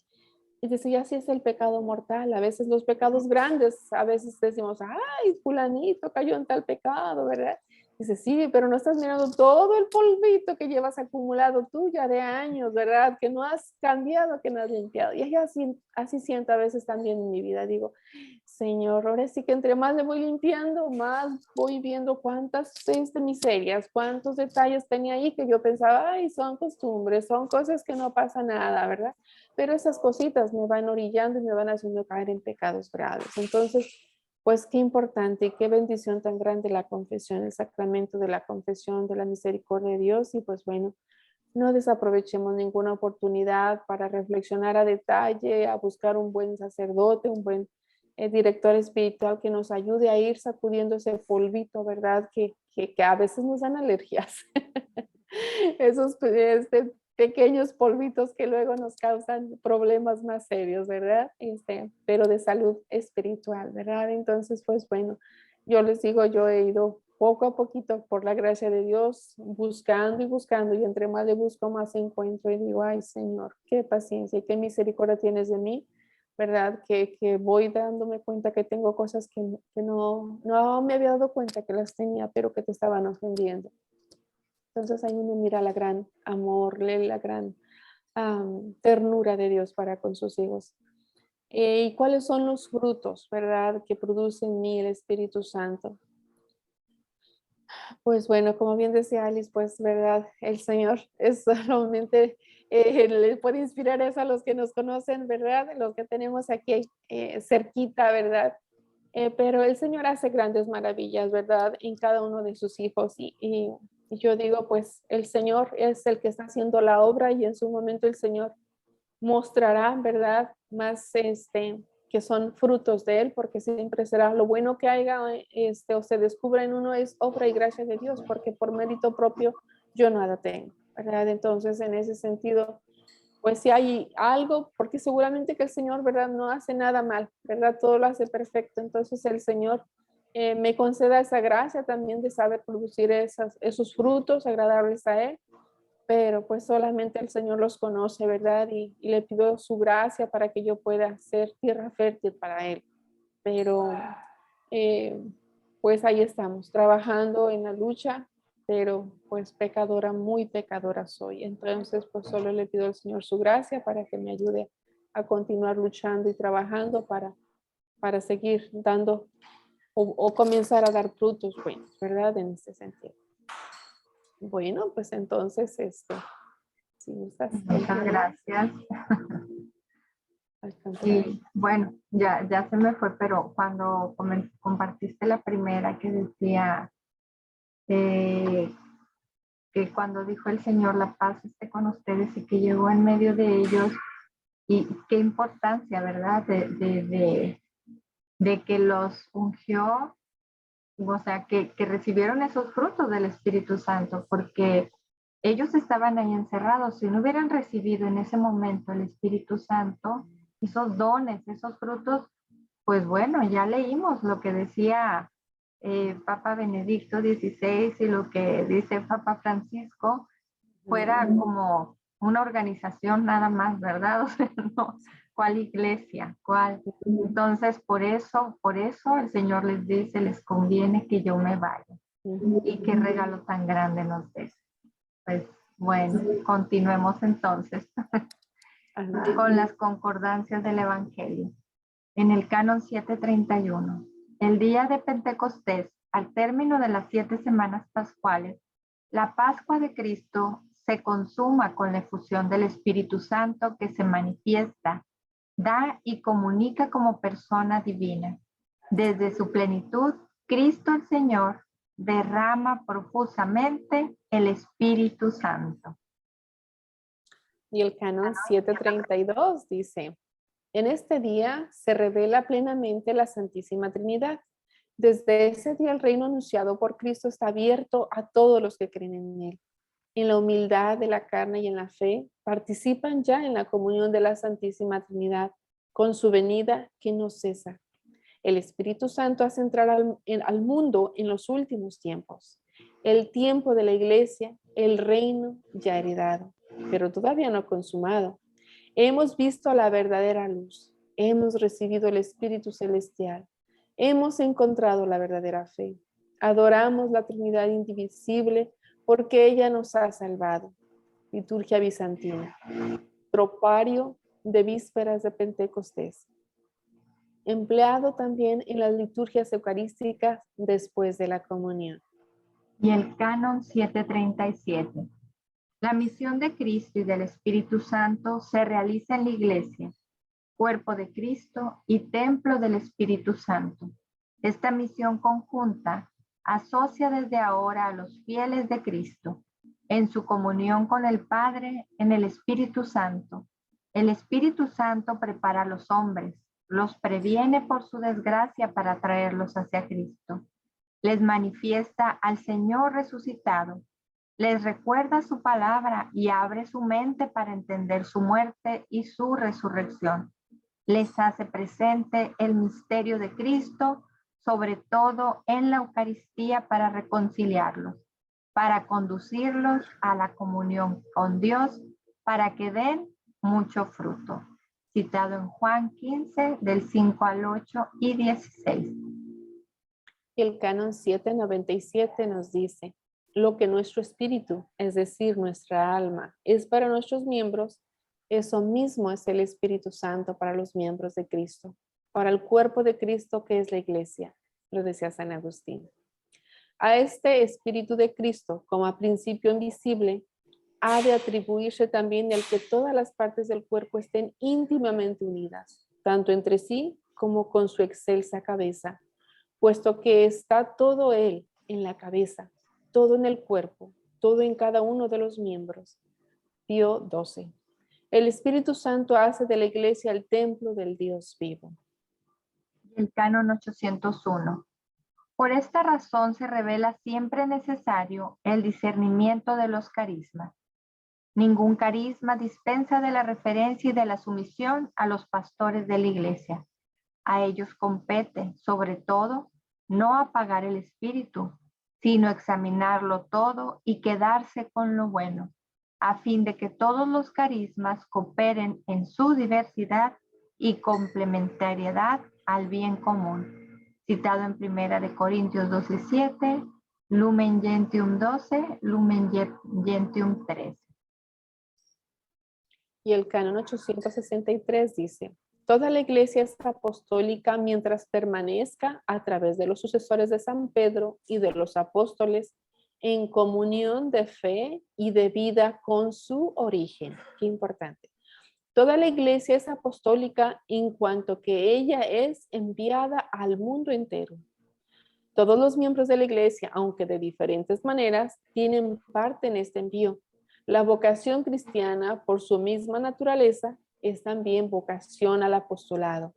Y dice, y así es el pecado mortal. A veces los pecados grandes, a veces decimos, ay, fulanito cayó en tal pecado, ¿verdad? Dice, sí, pero no estás mirando todo el polvito que llevas acumulado tú ya de años, ¿verdad? Que no has cambiado, que no has limpiado. Y así siento a veces también en mi vida. Digo, Señor, ahora sí que entre más le voy limpiando, más voy viendo cuántas miserias, cuántos detalles tenía ahí que yo pensaba, ay, son costumbres, son cosas que no pasa nada, ¿verdad? Pero esas cositas me van orillando y me van haciendo caer en pecados graves. Entonces, pues qué importante y qué bendición tan grande la confesión, el sacramento de la confesión, de la misericordia de Dios. Y pues bueno, no desaprovechemos ninguna oportunidad para reflexionar a detalle, a buscar un buen sacerdote, un buen director espiritual que nos ayude a ir sacudiendo ese polvito, ¿verdad? Que a veces nos dan alergias. Esos pequeños polvitos que luego nos causan problemas más serios, ¿verdad? Pero de salud espiritual, ¿verdad? Entonces, pues bueno, yo les digo, yo he ido poco a poquito por la gracia de Dios, buscando y buscando, y entre más le busco, más encuentro y digo, ay Señor, qué paciencia y qué misericordia tienes de mí, ¿verdad? Que voy dándome cuenta que tengo cosas que no me había dado cuenta que las tenía, pero que te estaban ofendiendo. Entonces ahí uno mira la gran amor, la gran ternura de Dios para con sus hijos. ¿Y cuáles son los frutos, verdad, que produce en mí el Espíritu Santo? Pues bueno, como bien decía Alice, pues verdad, el Señor es solamente, le puede inspirar eso a los que nos conocen, verdad, los que tenemos aquí cerquita, verdad. Pero el Señor hace grandes maravillas, ¿verdad? En cada uno de sus hijos. Y yo digo, pues el Señor es el que está haciendo la obra y en su momento el Señor mostrará, ¿verdad? Más que son frutos de Él, porque siempre será lo bueno que haya o se descubra en uno es obra y gracia de Dios, porque por mérito propio yo nada tengo, ¿verdad? Entonces, en ese sentido, pues si hay algo, porque seguramente que el Señor, ¿verdad? No hace nada mal, ¿verdad? Todo lo hace perfecto. Entonces el Señor me conceda esa gracia también de saber producir esos frutos agradables a Él pero pues solamente el Señor los conoce, ¿verdad? Y le pido su gracia para que yo pueda ser tierra fértil para Él. Pero eh, pues ahí estamos, trabajando en la lucha, pero pues pecadora, muy pecadora soy. Entonces pues solo le pido al Señor su gracia para que me ayude a continuar luchando y trabajando para seguir dando o comenzar a dar frutos buenos, ¿verdad? En este sentido. Bueno, pues entonces, si gustas, Muchas gracias. al cantar. Y bueno, ya se me fue, pero cuando compartiste la primera que decía eh, que cuando dijo el Señor, la paz esté con ustedes y que llegó en medio de ellos, y qué importancia, ¿verdad? De que los ungió, o sea, que recibieron esos frutos del Espíritu Santo, porque ellos estaban ahí encerrados. Si no hubieran recibido en ese momento el Espíritu Santo, esos dones, esos frutos, pues bueno, ya leímos lo que decía Papa Benedicto XVI y lo que dice Papa Francisco, fuera como una organización nada más, ¿verdad? O sea, no, ¿cuál iglesia? ¿Cuál? Entonces, por eso el Señor les dice, les conviene que yo me vaya. Y qué regalo tan grande nos des. Pues bueno, continuemos entonces con las concordancias del Evangelio. En el canon 731, el día de Pentecostés, al término de las 7 semanas pascuales, la Pascua de Cristo se consuma con la efusión del Espíritu Santo que se manifiesta, da y comunica como persona divina. Desde su plenitud, Cristo el Señor derrama profusamente el Espíritu Santo. Y el canon 732 dice, en este día se revela plenamente la Santísima Trinidad. Desde ese día el reino anunciado por Cristo está abierto a todos los que creen en Él. En la humildad de la carne y en la fe, participan ya en la comunión de la Santísima Trinidad, con su venida que no cesa. El Espíritu Santo hace entrar al mundo en los últimos tiempos. El tiempo de la iglesia, el reino ya heredado, pero todavía no consumado. Hemos visto la verdadera luz, hemos recibido el Espíritu Celestial, hemos encontrado la verdadera fe. Adoramos la Trinidad indivisible porque ella nos ha salvado. Liturgia bizantina. Tropario de vísperas de Pentecostés. Empleado también en las liturgias eucarísticas después de la comunión. Y el canon 737. La misión de Cristo y del Espíritu Santo se realiza en la Iglesia, cuerpo de Cristo y templo del Espíritu Santo. Esta misión conjunta asocia desde ahora a los fieles de Cristo en su comunión con el Padre en el Espíritu Santo. El Espíritu Santo prepara a los hombres, los previene por su desgracia para traerlos hacia Cristo. Les manifiesta al Señor resucitado. Les recuerda su palabra y abre su mente para entender su muerte y su resurrección. Les hace presente el misterio de Cristo, sobre todo en la Eucaristía, para reconciliarlos, para conducirlos a la comunión con Dios, para que den mucho fruto. Citado en Juan 15, del 5 al 8 y 16. Y el canon 797 nos dice, lo que nuestro espíritu, es decir, nuestra alma, es para nuestros miembros, eso mismo es el Espíritu Santo para los miembros de Cristo, para el cuerpo de Cristo que es la iglesia, lo decía San Agustín. A este Espíritu de Cristo, como a principio invisible, ha de atribuirse también el que todas las partes del cuerpo estén íntimamente unidas, tanto entre sí como con su excelsa cabeza, puesto que está todo él en la cabeza, todo en el cuerpo, todo en cada uno de los miembros. Pío XII. El Espíritu Santo hace de la iglesia el templo del Dios vivo. El canon 801. Por esta razón se revela siempre necesario el discernimiento de los carismas. Ningún carisma dispensa de la referencia y de la sumisión a los pastores de la iglesia. A ellos compete, sobre todo, no apagar el espíritu, sino examinarlo todo y quedarse con lo bueno. a fin de que todos los carismas cooperen en su diversidad y complementariedad al bien común. Citado en 1 Corintios 12:7, Lumen Gentium 12, Lumen Gentium 13. Y el canon 863 dice: toda la iglesia es apostólica mientras permanezca a través de los sucesores de San Pedro y de los apóstoles en comunión de fe y de vida con su origen. Qué importante. Toda la iglesia es apostólica en cuanto que ella es enviada al mundo entero. Todos los miembros de la iglesia, aunque de diferentes maneras, tienen parte en este envío. La vocación cristiana, por su misma naturaleza, es también vocación al apostolado.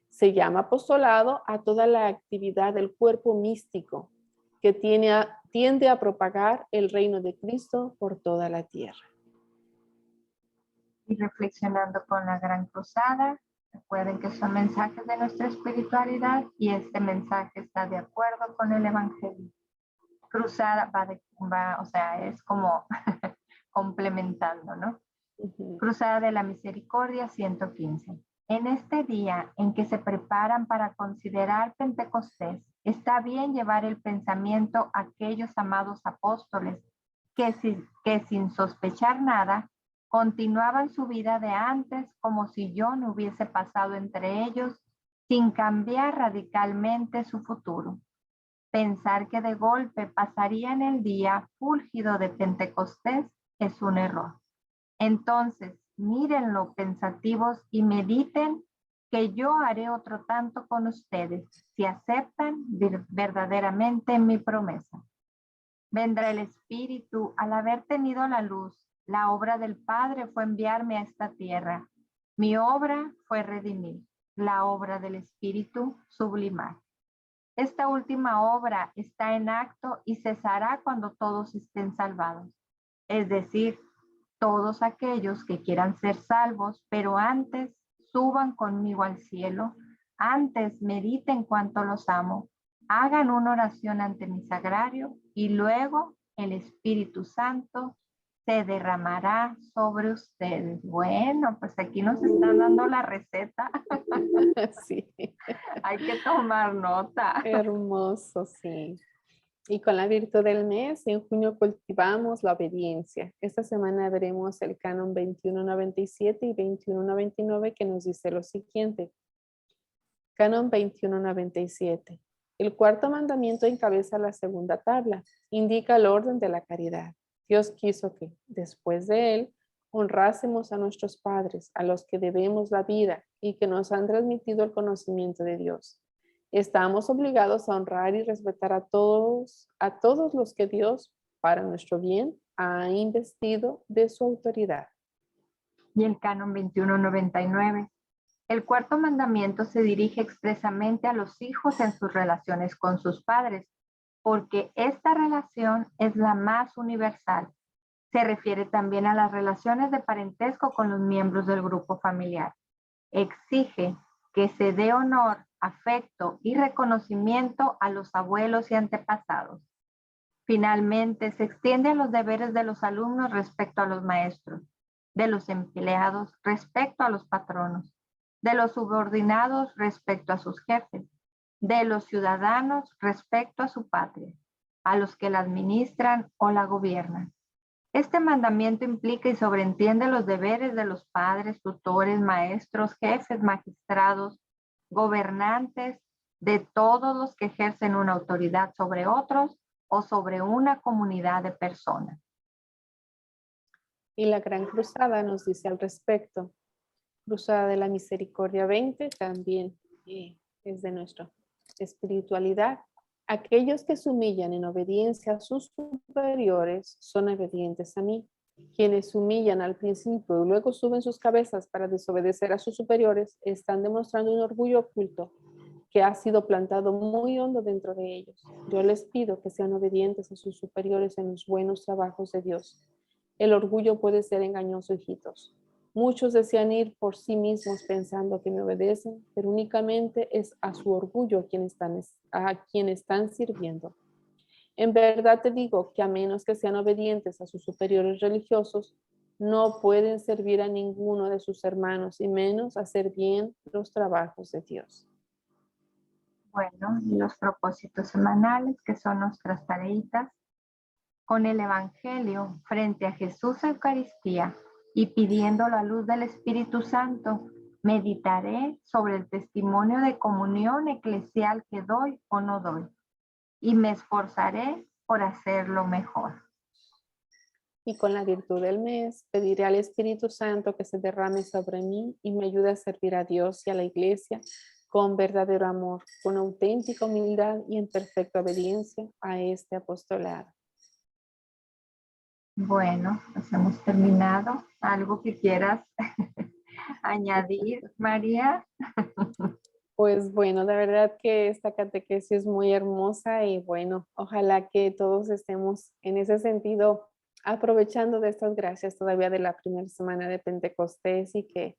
Se llama apostolado a toda la actividad del cuerpo místico que tiende a propagar el reino de Cristo por toda la tierra. Y reflexionando con la Gran Cruzada, recuerden que son mensajes de nuestra espiritualidad y este mensaje está de acuerdo con el Evangelio. Cruzada o sea, es como complementando, ¿no? Cruzada de la Misericordia 115. En este día en que se preparan para considerar Pentecostés, está bien llevar el pensamiento a aquellos amados apóstoles que sin sospechar nada, continuaban su vida de antes como si yo no hubiese pasado entre ellos, sin cambiar radicalmente su futuro. Pensar que de golpe pasaría en el día fúlgido de Pentecostés es un error. Entonces, mírenlo pensativos y mediten que yo haré otro tanto con ustedes si aceptan verdaderamente mi promesa. Vendrá el Espíritu al haber tenido la luz. La obra del Padre fue enviarme a esta tierra. Mi obra fue redimir. La obra del Espíritu, sublimar. Esta última obra está en acto y cesará cuando todos estén salvados. Es decir, todos aquellos que quieran ser salvos, pero antes suban conmigo al cielo, antes mediten cuánto los amo, hagan una oración ante mi sagrario y luego el Espíritu Santo se derramará sobre ustedes. Bueno, pues aquí nos están dando la receta. Sí. Hay que tomar nota. Hermoso, sí. Y con la virtud del mes, en junio cultivamos la obediencia. Esta semana veremos el canon 2197 y 2199 que nos dice lo siguiente. Canon 2197. El cuarto mandamiento encabeza la segunda tabla. Indica el orden de la caridad. Dios quiso que, después de él, honrásemos a nuestros padres, a los que debemos la vida y que nos han transmitido el conocimiento de Dios. Estamos obligados a honrar y respetar a todos los que Dios, para nuestro bien, ha investido de su autoridad. Y el canon 2199. El cuarto mandamiento se dirige expresamente a los hijos en sus relaciones con sus padres, porque esta relación es la más universal. Se refiere también a las relaciones de parentesco con los miembros del grupo familiar. Exige que se dé honor, afecto y reconocimiento a los abuelos y antepasados. Finalmente, se extiende a los deberes de los alumnos respecto a los maestros, de los empleados respecto a los patronos, de los subordinados respecto a sus jefes, de los ciudadanos respecto a su patria, a los que la administran o la gobiernan. Este mandamiento implica y sobreentiende los deberes de los padres, tutores, maestros, jefes, magistrados, gobernantes, de todos los que ejercen una autoridad sobre otros o sobre una comunidad de personas. Y la Gran Cruzada nos dice al respecto. Cruzada de la Misericordia 20 también es de nuestra espiritualidad. Aquellos que se humillan en obediencia a sus superiores son obedientes a mí. Quienes se humillan al principio y luego suben sus cabezas para desobedecer a sus superiores están demostrando un orgullo oculto que ha sido plantado muy hondo dentro de ellos. Yo les pido que sean obedientes a sus superiores en los buenos trabajos de Dios. El orgullo puede ser engañoso, hijitos. Muchos desean ir por sí mismos pensando que me obedecen, pero únicamente es a su orgullo a quien están sirviendo. En verdad te digo que a menos que sean obedientes a sus superiores religiosos, no pueden servir a ninguno de sus hermanos y menos hacer bien los trabajos de Dios. Bueno, y los propósitos semanales, que son nuestras tareitas, con el Evangelio frente a Jesús Eucaristía y pidiendo la luz del Espíritu Santo, meditaré sobre el testimonio de comunión eclesial que doy o no doy, y me esforzaré por hacerlo mejor. Y con la virtud del mes, pediré al Espíritu Santo que se derrame sobre mí y me ayude a servir a Dios y a la Iglesia con verdadero amor, con auténtica humildad y en perfecta obediencia a este apostolado. Bueno, pues hemos terminado. ¿Algo que quieras añadir, María? Pues bueno, la verdad que esta catequesis es muy hermosa y bueno, ojalá que todos estemos en ese sentido aprovechando de estas gracias todavía de la primera semana de Pentecostés y que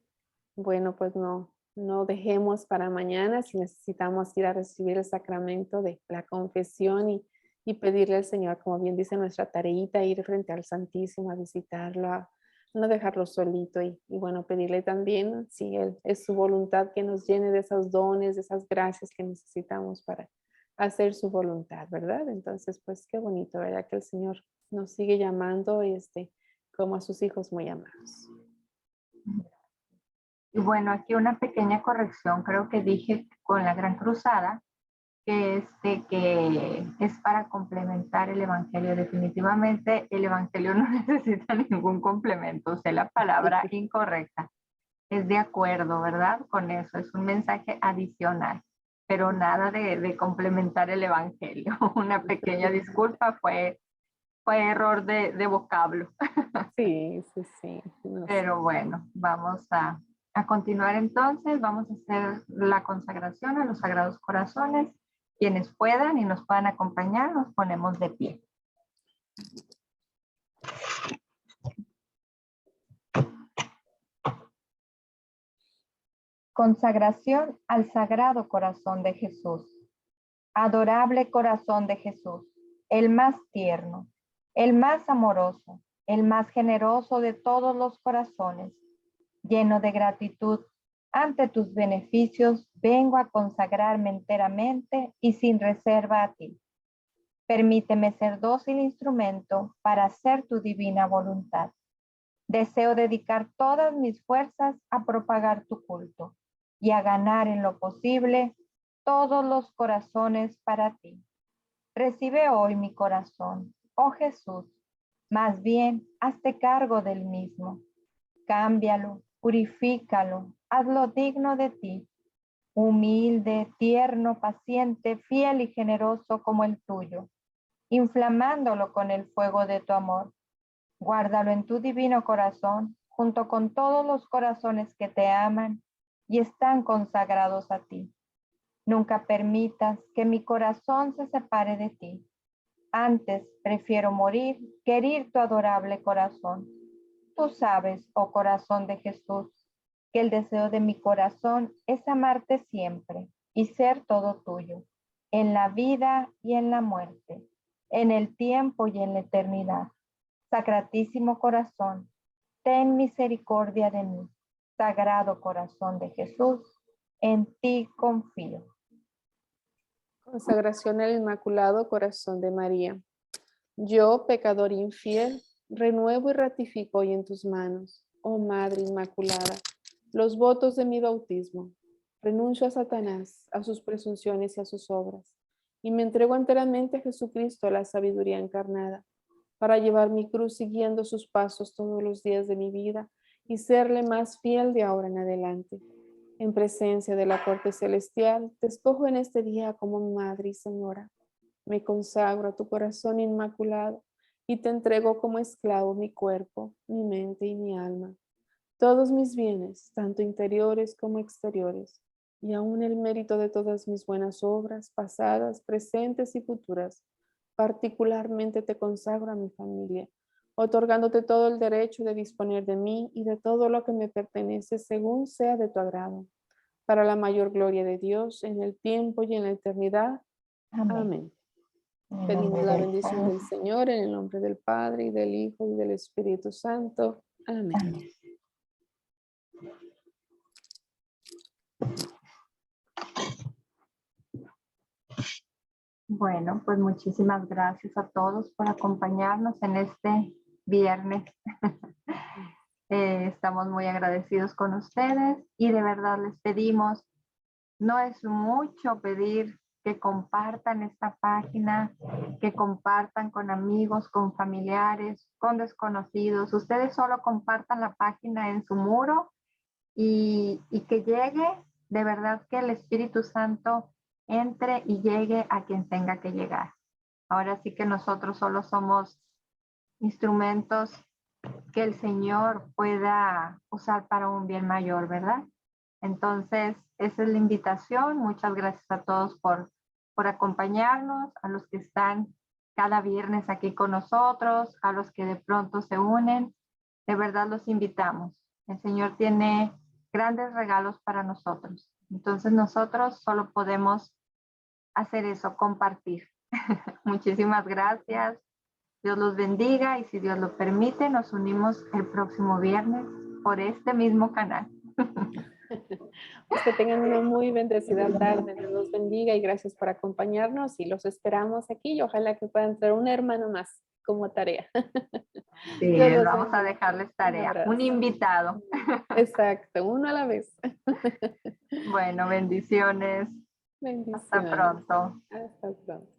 bueno, pues no dejemos para mañana si necesitamos ir a recibir el sacramento de la confesión y pedirle al Señor, como bien dice nuestra tareita, ir frente al Santísimo a visitarlo, a no dejarlo solito y bueno, pedirle también, si es su voluntad, que nos llene de esos dones, de esas gracias que necesitamos para hacer su voluntad, ¿verdad? Entonces, pues qué bonito, ¿verdad? Que el Señor nos sigue llamando como a sus hijos muy amados. Y bueno, aquí una pequeña corrección, creo que dije con la Gran Cruzada, que es para complementar el Evangelio. Definitivamente el Evangelio no necesita ningún complemento, usé la palabra incorrecta. Es de acuerdo, ¿verdad? Con eso, es un mensaje adicional, pero nada de complementar el Evangelio. Una pequeña disculpa, fue error de vocablo. Sí, sí, sí. No sé. Pero bueno, vamos a continuar entonces. Vamos a hacer la consagración a los Sagrados Corazones. Quienes puedan y nos puedan acompañar, nos ponemos de pie. Consagración al Sagrado Corazón de Jesús. Adorable corazón de Jesús, el más tierno, el más amoroso, el más generoso de todos los corazones, lleno de gratitud ante tus beneficios, vengo a consagrarme enteramente y sin reserva a ti. Permíteme ser dócil instrumento para hacer tu divina voluntad. Deseo dedicar todas mis fuerzas a propagar tu culto y a ganar en lo posible todos los corazones para ti. Recibe hoy mi corazón, oh Jesús, más bien hazte cargo del mismo. Cámbialo, purifícalo, hazlo digno de ti, humilde, tierno, paciente, fiel y generoso como el tuyo, inflamándolo con el fuego de tu amor. Guárdalo en tu divino corazón, junto con todos los corazones que te aman y están consagrados a ti. Nunca permitas que mi corazón se separe de ti. Antes prefiero morir que herir tu adorable corazón. Tú sabes, oh corazón de Jesús, que el deseo de mi corazón es amarte siempre y ser todo tuyo, en la vida y en la muerte, en el tiempo y en la eternidad. Sacratísimo corazón, ten misericordia de mí. Sagrado corazón de Jesús, en ti confío. Consagración al Inmaculado Corazón de María. Yo, pecador infiel, renuevo y ratifico hoy en tus manos, oh Madre Inmaculada, los votos de mi bautismo. Renuncio a Satanás, a sus presunciones y a sus obras, y me entrego enteramente a Jesucristo, la sabiduría encarnada, para llevar mi cruz siguiendo sus pasos todos los días de mi vida y serle más fiel de ahora en adelante. En presencia de la corte celestial, te escojo en este día como mi Madre y Señora. Me consagro a tu corazón inmaculado y te entrego como esclavo mi cuerpo, mi mente y mi alma. Todos mis bienes, tanto interiores como exteriores, y aún el mérito de todas mis buenas obras, pasadas, presentes y futuras. Particularmente te consagro a mi familia, otorgándote todo el derecho de disponer de mí y de todo lo que me pertenece según sea de tu agrado, para la mayor gloria de Dios en el tiempo y en la eternidad. Amén. Amén. En el Pedimos nombre la del bendición Padre. del Señor en el nombre del Padre y del Hijo y del Espíritu Santo. Amén. Amén. Bueno, pues muchísimas gracias a todos por acompañarnos en este viernes. Estamos muy agradecidos con ustedes y de verdad les pedimos, no es mucho pedir que compartan esta página, que compartan con amigos, con familiares, con desconocidos. Ustedes solo compartan la página en su muro y que llegue, de verdad que el Espíritu Santo entre y llegue a quien tenga que llegar. Ahora sí que nosotros solo somos instrumentos que el Señor pueda usar para un bien mayor, ¿verdad? Entonces, esa es la invitación. Muchas gracias a todos por acompañarnos, a los que están cada viernes aquí con nosotros, a los que de pronto se unen. De verdad los invitamos. El Señor tiene grandes regalos para nosotros. Entonces, nosotros solo podemos hacer eso, compartir. Muchísimas gracias. Dios los bendiga y si Dios lo permite, nos unimos el próximo viernes por este mismo canal. Pues que tengan una muy bendecida tarde. Dios los bendiga y gracias por acompañarnos y los esperamos aquí y ojalá que puedan traer un hermano más como tarea. Sí, Dios los vamos a bendiga. dejarles Un tarea, un abrazo. invitado. Exacto, uno a la vez. Bueno, bendiciones. Hasta Bendiciones. pronto. Hasta pronto.